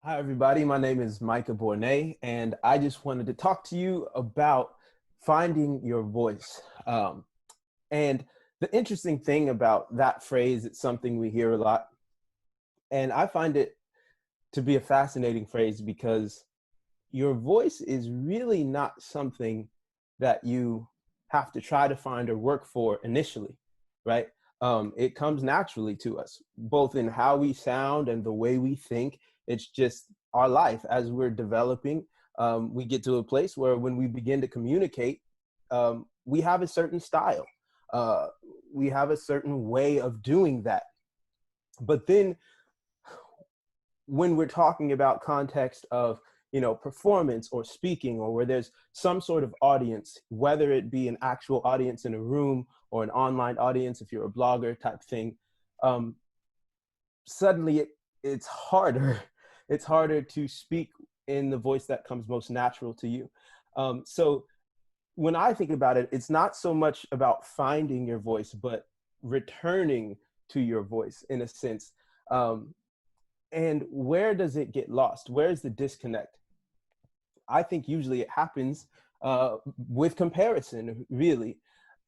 Hi, everybody. My name is Micah Bournes, and I just wanted to talk to you about finding your voice. And the interesting thing about that phrase, it's something we hear a lot. And I find it to be a fascinating phrase because your voice is really not something that you have to try to find or work for initially, right? It comes naturally to us, both in how we sound and the way we think. It's just our life as we're developing. We get to a place where when we begin to communicate, we have a certain style. Uh, we have a certain way of doing that. But then when we're talking about context of performance or speaking, or where there's some sort of audience, whether it be an actual audience in a room or an online audience if you're a blogger type thing, um, suddenly it's harder. It's harder to speak in the voice that comes most natural to you. So when I think about it, it's not so much about finding your voice but returning to your voice in a sense. And where does it get lost? Where's the disconnect? I think usually it happens with comparison, really.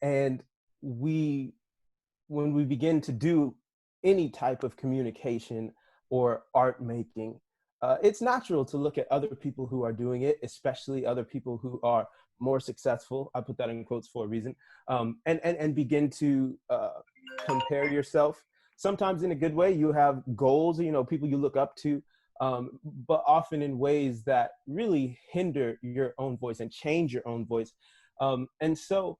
And we, when we begin to do any type of communication or art making, it's natural to look at other people who are doing it, especially other people who are more successful. I put that in quotes for a reason, and begin to compare yourself. Sometimes in a good way. You have goals, people you look up to, but often in ways that really hinder your own voice and change your own voice. And so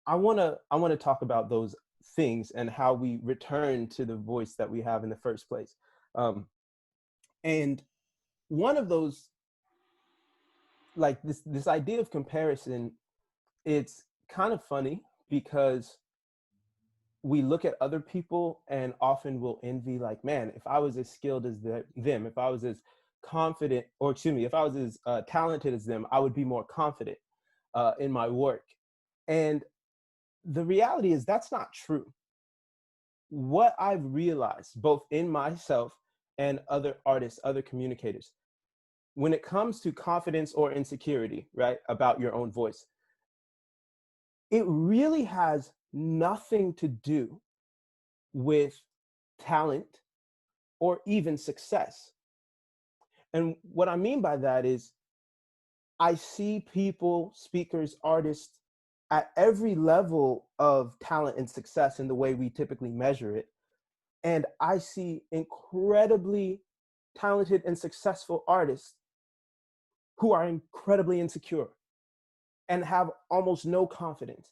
I want to talk about those things and how we return to the voice that we have in the first place. And one of those, like this idea of comparison, it's kind of funny because we look at other people and often will envy, like, man, if I was as skilled as them, if I was as confident, or excuse me, if I was as talented as them, I would be more confident in my work. And the reality is that's not true. What I've realized, both in myself and other artists, other communicators, when it comes to confidence or insecurity, right, about your own voice, it really has nothing to do with talent or even success. And what I mean by that is I see people, speakers, artists at every level of talent and success in the way we typically measure it. And I see incredibly talented and successful artists who are incredibly insecure and have almost no confidence.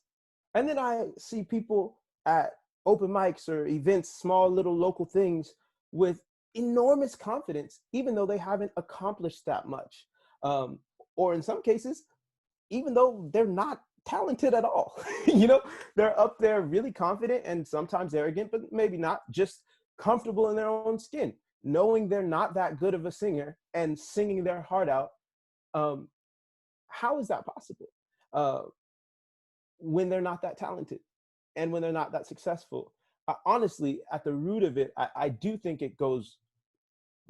And then I see people at open mics or events, small little local things, with enormous confidence, even though they haven't accomplished that much. Or in some cases, even though they're not talented at all. They're up there really confident and sometimes arrogant, but maybe not, just comfortable in their own skin, knowing they're not that good of a singer and singing their heart out. Um, how is that possible? Uh, when they're not that talented and when they're not that successful. Honestly, at the root of it, I do think it goes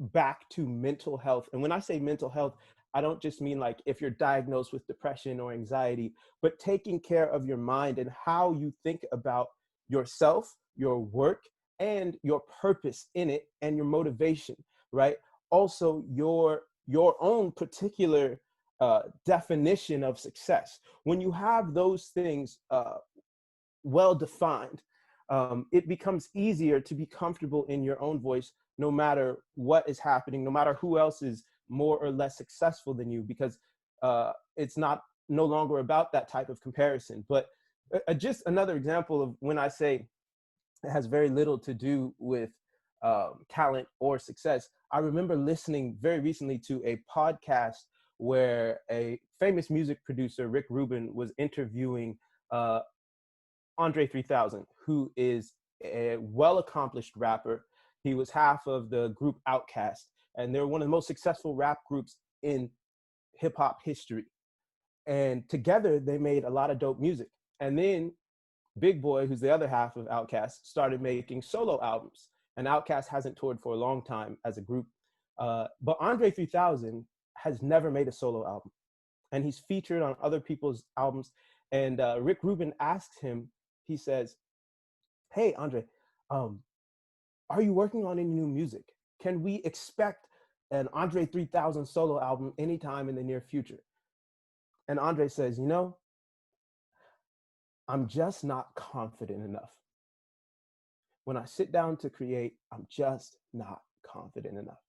back to mental health. And when I say mental health, I don't just mean like if you're diagnosed with depression or anxiety, but taking care of your mind and how you think about yourself, your work, and your purpose in it, and your motivation, right? Also, your own particular definition of success. When you have those things well defined, it becomes easier to be comfortable in your own voice, no matter what is happening, no matter who else is more or less successful than you, because it's not no longer about that type of comparison. But just another example of when I say it has very little to do with talent or success. I remember listening very recently to a podcast where a famous music producer, Rick Rubin, was interviewing Andre 3000, who is a well-accomplished rapper. He was half of the group Outkast, and they're one of the most successful rap groups in hip-hop history. And together, they made a lot of dope music. And then Big Boy, who's the other half of Outkast, started making solo albums. And Outkast hasn't toured for a long time as a group. But Andre 3000 has never made a solo album, and he's featured on other people's albums. And Rick Rubin asks him, he says, "Hey, Andre, are you working on any new music? Can we expect an Andre 3000 solo album anytime in the near future?" And Andre says, "You know, I'm just not confident enough. When I sit down to create, I'm just not confident enough."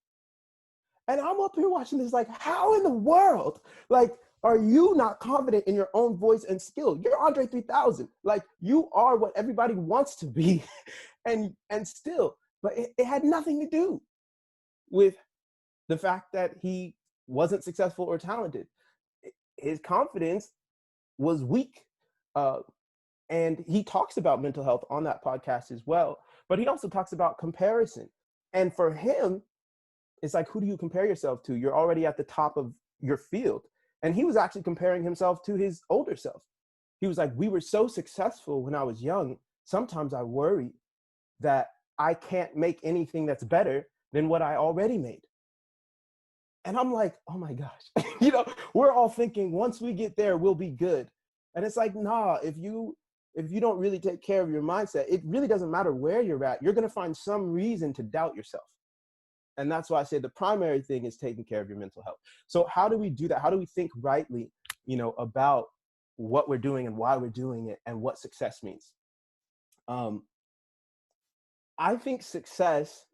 And I'm up here watching this like, how in the world? Like, are you not confident in your own voice and skill? You're Andre 3000. Like, you are what everybody wants to be. and still, but it had nothing to do with the fact that he wasn't successful or talented. His confidence was weak. And he talks about mental health on that podcast as well. But he also talks about comparison. And for him, it's like, who do you compare yourself to? You're already at the top of your field. And he was actually comparing himself to his older self. He was like, we were so successful when I was young. Sometimes I worry that I can't make anything that's better than what I already made. And I'm like, oh my gosh, you know, we're all thinking once we get there, we'll be good. And it's like, nah, if you don't really take care of your mindset, it really doesn't matter where you're at. You're going to find some reason to doubt yourself. And that's why I say the primary thing is taking care of your mental health. So how do we do that? How do we think rightly, you know, about what we're doing and why we're doing it and what success means? I think success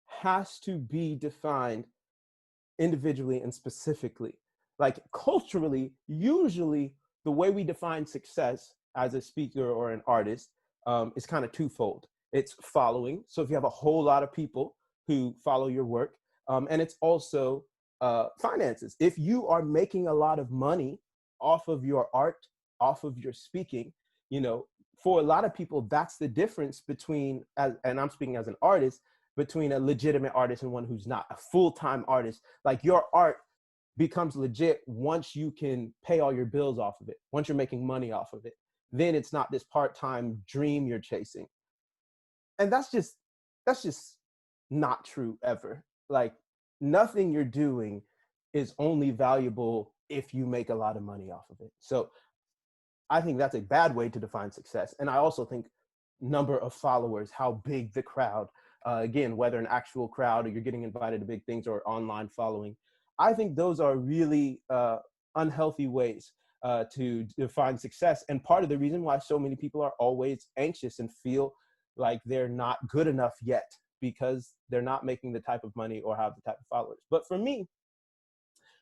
has to be defined individually and specifically. Like culturally, usually the way we define success as a speaker or an artist is kind of twofold. It's following. So if you have a whole lot of people who follow your work, and it's also finances. If you are making a lot of money off of your art, off of your speaking, you know, for a lot of people, that's the difference between, and I'm speaking as an artist, between a legitimate artist and one who's not, a full-time artist. Like your art becomes legit once you can pay all your bills off of it, once you're making money off of it. Then it's not this part-time dream you're chasing. And that's just not true ever. Like nothing you're doing is only valuable if you make a lot of money off of it. So I think that's a bad way to define success. And I also think number of followers, how big the crowd, again, whether an actual crowd or you're getting invited to big things or online following, I think those are really unhealthy ways to define success. And part of the reason why so many people are always anxious and feel like they're not good enough yet because they're not making the type of money or have the type of followers. But for me,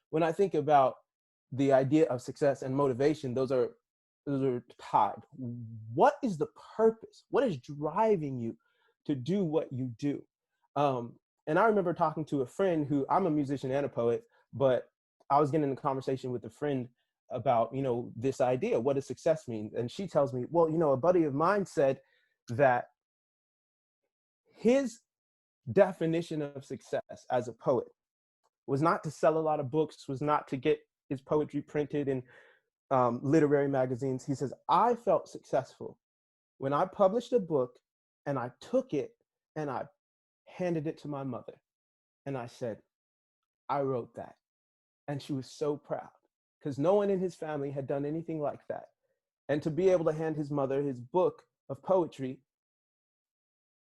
when I think about the idea of success and motivation, those are tied. What is the purpose? What is driving you to do what you do? And I remember talking to a friend who, I'm a musician and a poet, but I was getting in a conversation with a friend about, you know, this idea, what does success mean? And she tells me, well, you know, a buddy of mine said that his definition of success as a poet was not to sell a lot of books, was not to get his poetry printed in literary magazines. He says, I felt successful when I published a book and I took it and I handed it to my mother. And I said, I wrote that. And she was so proud because no one in his family had done anything like that. And to be able to hand his mother his book of poetry,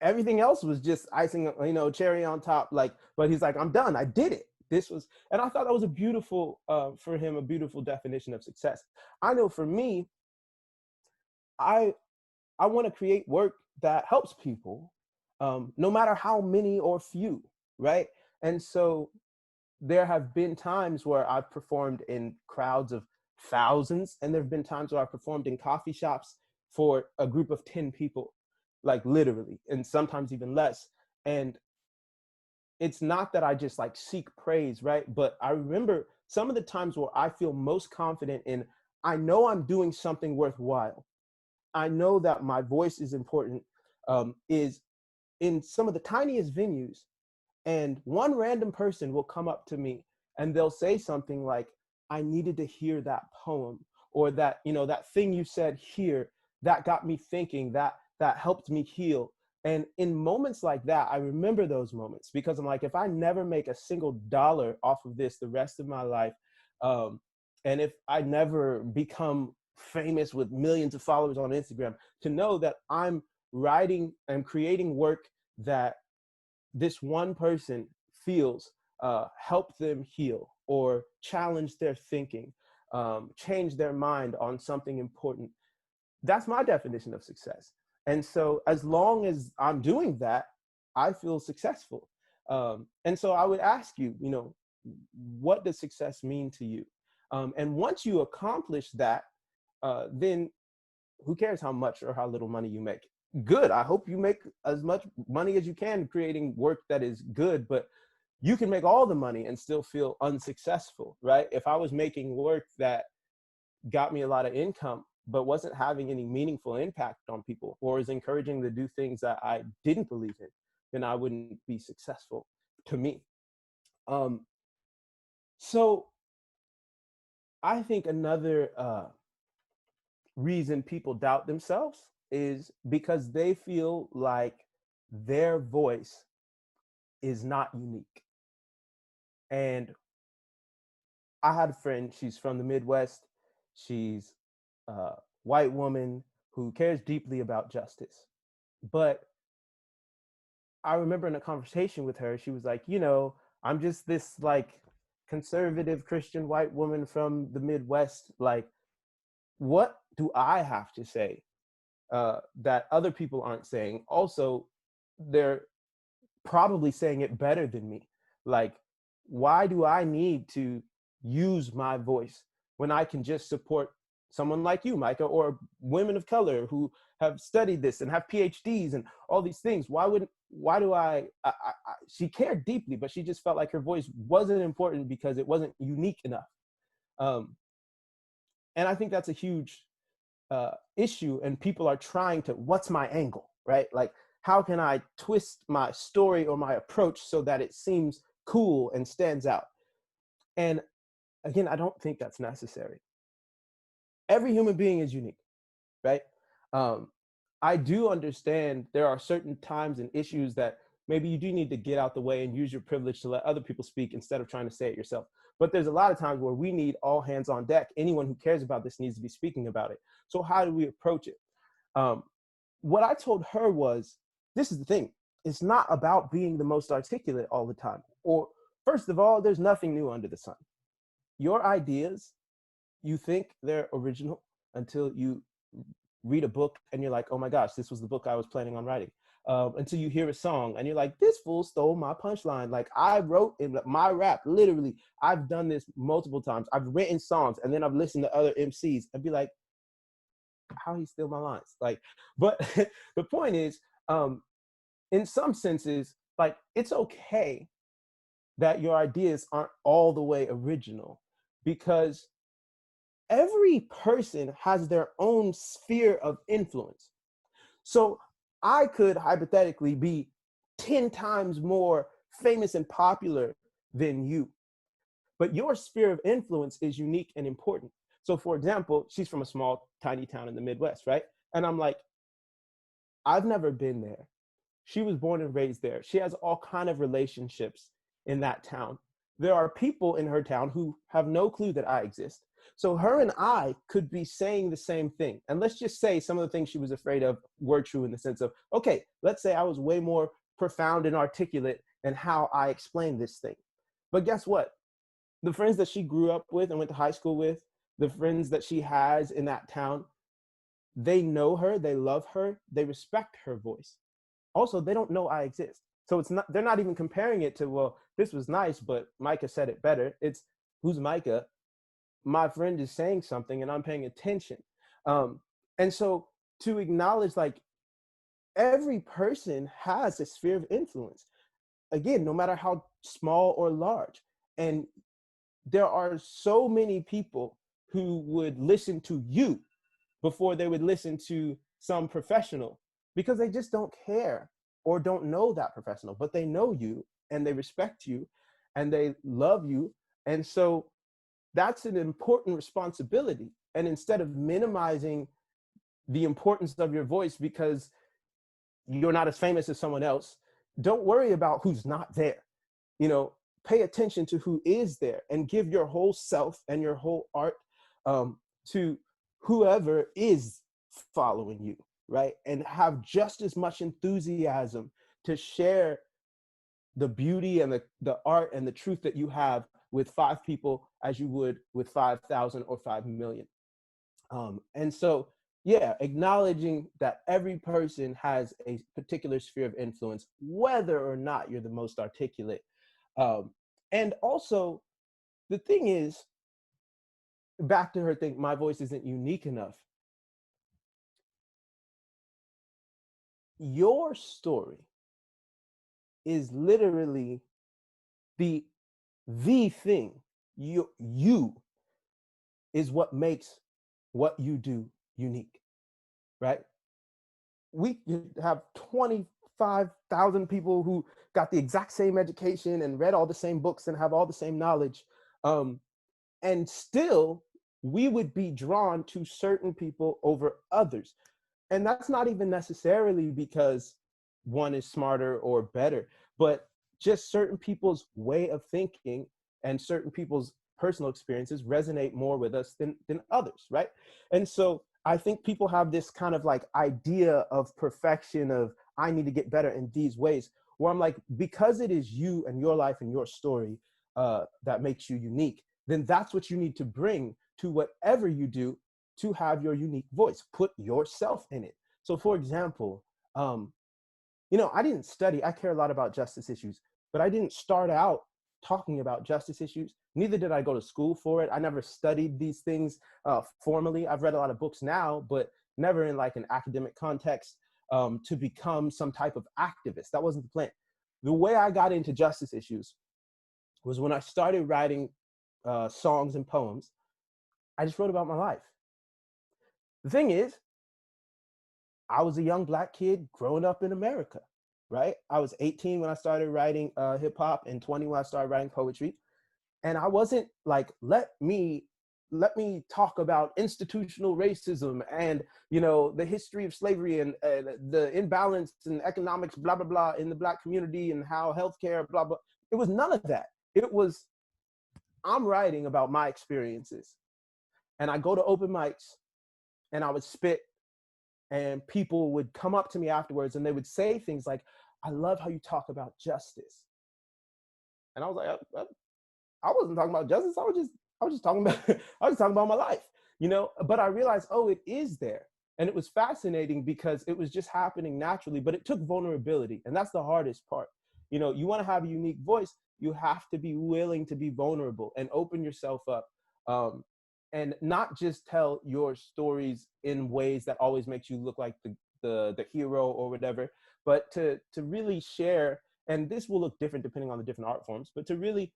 everything else was just icing, you know, cherry on top. Like, but he's like, I'm done. I did it. This was, and I thought that was a beautiful, for him, a beautiful definition of success. I know for me, I want to create work that helps people, no matter how many or few, right? And so there have been times where I've performed in crowds of thousands, and there have been times where I've performed in coffee shops for a group of 10 people, like literally, and sometimes even less. And it's not that I just like seek praise, right? But I remember some of the times where I feel most confident in, I know I'm doing something worthwhile. I know that my voice is important, is in some of the tiniest venues. And one random person will come up to me and they'll say something like, I needed to hear that poem, or that, you know, that thing you said here, that got me thinking, that helped me heal. And in moments like that, I remember those moments because I'm like, if I never make a single dollar off of this the rest of my life, um, and if I never become famous with millions of followers on Instagram, to know that I'm writing and creating work that this one person feels help them heal or challenge their thinking, change their mind on something important. That's my definition of success. And so as long as I'm doing that, I feel successful. And so I would ask you, what does success mean to you? And once you accomplish that, then who cares how much or how little money you make? Good. I hope you make as much money as you can creating work that is good, but you can make all the money and still feel unsuccessful, right? If I was making work that got me a lot of income, but wasn't having any meaningful impact on people or is encouraging to do things that I didn't believe in, then I wouldn't be successful to me. So I think another reason people doubt themselves is because they feel like their voice is not unique. And I had a friend, she's from the Midwest. She's a white woman who cares deeply about justice. But I remember in a conversation with her, she was like, I'm just this like conservative Christian white woman from the Midwest. Like, what do I have to say that other people aren't saying? Also, they're probably saying it better than me. Like, why do I need to use my voice when I can just support someone like you, Micah, or women of color who have studied this and have PhDs and all these things? She cared deeply, but she just felt like her voice wasn't important because it wasn't unique enough. And I think that's a huge issue, and people are trying to, what's my angle, right? Like, how can I twist my story or my approach so that it seems cool and stands out? And again, I don't think that's necessary. Every human being is unique, right? I do understand there are certain times and issues that maybe you do need to get out the way and use your privilege to let other people speak instead of trying to say it yourself. But there's a lot of times where we need all hands on deck. Anyone who cares about this needs to be speaking about it. So how do we approach it? What I told her was, this is the thing. It's not about being the most articulate all the time. Or first of all, there's nothing new under the sun. Your ideas, you think they're original until you read a book and you're like, oh my gosh, this was the book I was planning on writing. Until you hear a song and you're like, this fool stole my punchline. Like, I wrote in my rap, literally, I've done this multiple times. I've written songs and then I've listened to other MCs and be like, how he steal my lines? Like, but the point is, in some senses, like, it's okay that your ideas aren't all the way original, because every person has their own sphere of influence. So I could hypothetically be 10 times more famous and popular than you, but your sphere of influence is unique and important. So for example, she's from a small, tiny town in the Midwest, right? And I'm like, I've never been there. She was born and raised there. She has all kind of relationships in that town. There are people in her town who have no clue that I exist. So her and I could be saying the same thing. And let's just say some of the things she was afraid of were true, in the sense of, okay, let's say I was way more profound and articulate in how I explain this thing. But guess what? The friends that she grew up with and went to high school with, the friends that she has in that town, they know her, they love her, they respect her voice. Also, they don't know I exist. So it's not, they're not even comparing it to, well, this was nice, but Micah said it better. It's, who's Micah? My friend is saying something and I'm paying attention. And so to acknowledge, like, every person has a sphere of influence, again, no matter how small or large. And there are so many people who would listen to you before they would listen to some professional, because they just don't care or don't know that professional, but they know you and they respect you and they love you. And so that's an important responsibility. And instead of minimizing the importance of your voice because you're not as famous as someone else, don't worry about who's not there. You know, pay attention to who is there and give your whole self and your whole art to whoever is following you, right? And have just as much enthusiasm to share the beauty and the art and the truth that you have with 5 people as you would with 5,000 or 5 million. And so, yeah, acknowledging that every person has a particular sphere of influence, whether or not you're the most articulate. And also, the thing is, back to her thing, my voice isn't unique enough. Your story is literally the thing. You is what makes what you do unique, right? We have 25,000 people who got the exact same education and read all the same books and have all the same knowledge. And still, we would be drawn to certain people over others. And that's not even necessarily because one is smarter or better, but just certain people's way of thinking and certain people's personal experiences resonate more with us than others, right? And so I think people have this kind of like idea of perfection of I need to get better in these ways, where I'm like, because it is you and your life and your story that makes you unique, then that's what you need to bring to whatever you do to have your unique voice. Put yourself in it. So for example, I didn't study, I care a lot about justice issues, but I didn't start out talking about justice issues. Neither did I go to school for it. I never studied these things formally. I've read a lot of books now, but never in like an academic context to become some type of activist. That wasn't the plan. The way I got into justice issues was when I started writing songs and poems. I just wrote about my life. The thing is, I was a young Black kid growing up in America, right? I was 18 when I started writing hip hop and 20 when I started writing poetry. And I wasn't like, let me talk about institutional racism and, the history of slavery and the imbalance in economics, blah, blah, blah, in the Black community and how healthcare, blah, blah. It was none of that. It was, I'm writing about my experiences. And I go to open mics and I would spit and people would come up to me afterwards and they would say things like, I love how you talk about justice. And I was like, I wasn't talking about justice. I was just talking about, I was talking about my life, but I realized, oh, it is there. And it was fascinating because it was just happening naturally, but it took vulnerability. And that's the hardest part. You want to have a unique voice. You have to be willing to be vulnerable and open yourself up. And not just tell your stories in ways that always makes you look like the hero or whatever, but to really share, and this will look different depending on the different art forms, but to really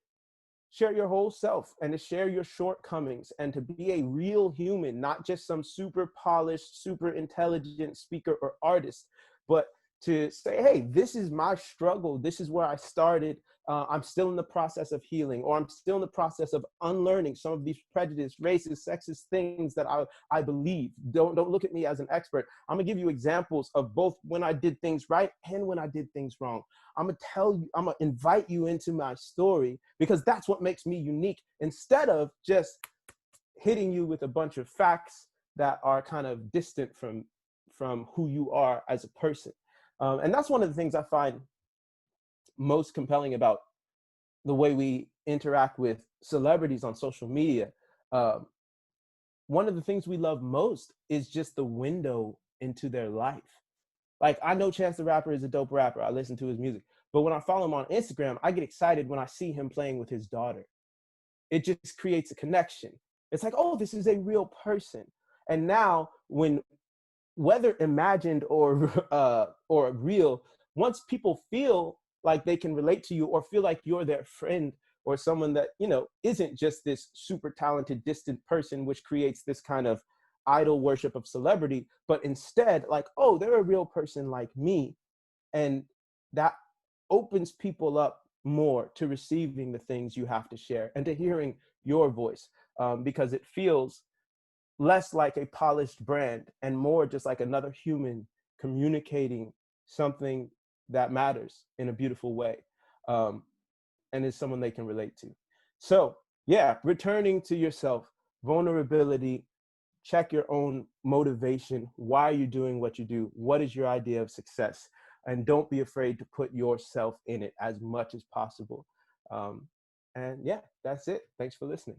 share your whole self and to share your shortcomings and to be a real human, not just some super polished, super intelligent speaker or artist, but to say, hey, this is my struggle. This is where I started. I'm still in the process of healing, or I'm still in the process of unlearning some of these prejudice, racist, sexist things that I believe. Don't look at me as an expert. I'm gonna give you examples of both when I did things right and when I did things wrong. I'm gonna invite you into my story because that's what makes me unique, instead of just hitting you with a bunch of facts that are kind of distant from who you are as a person. And that's one of the things I find most compelling about the way we interact with celebrities on social media. One of the things we love most is just the window into their life. Like, I know Chance the Rapper is a dope rapper. I listen to his music. But when I follow him on Instagram, I get excited when I see him playing with his daughter. It just creates a connection. It's like, oh, this is a real person. And now, whether imagined or real, once people feel like they can relate to you or feel like you're their friend or someone that, isn't just this super talented, distant person, which creates this kind of idol worship of celebrity, but instead like, oh, they're a real person like me. And that opens people up more to receiving the things you have to share and to hearing your voice, because it feels less like a polished brand and more just like another human communicating something that matters in a beautiful way, um, and is someone they can relate to. So yeah, returning to yourself, vulnerability, check your own motivation. Why are you doing what you do? What is your idea of success? And don't be afraid to put yourself in it as much as possible. Um, and yeah, that's it. Thanks for listening.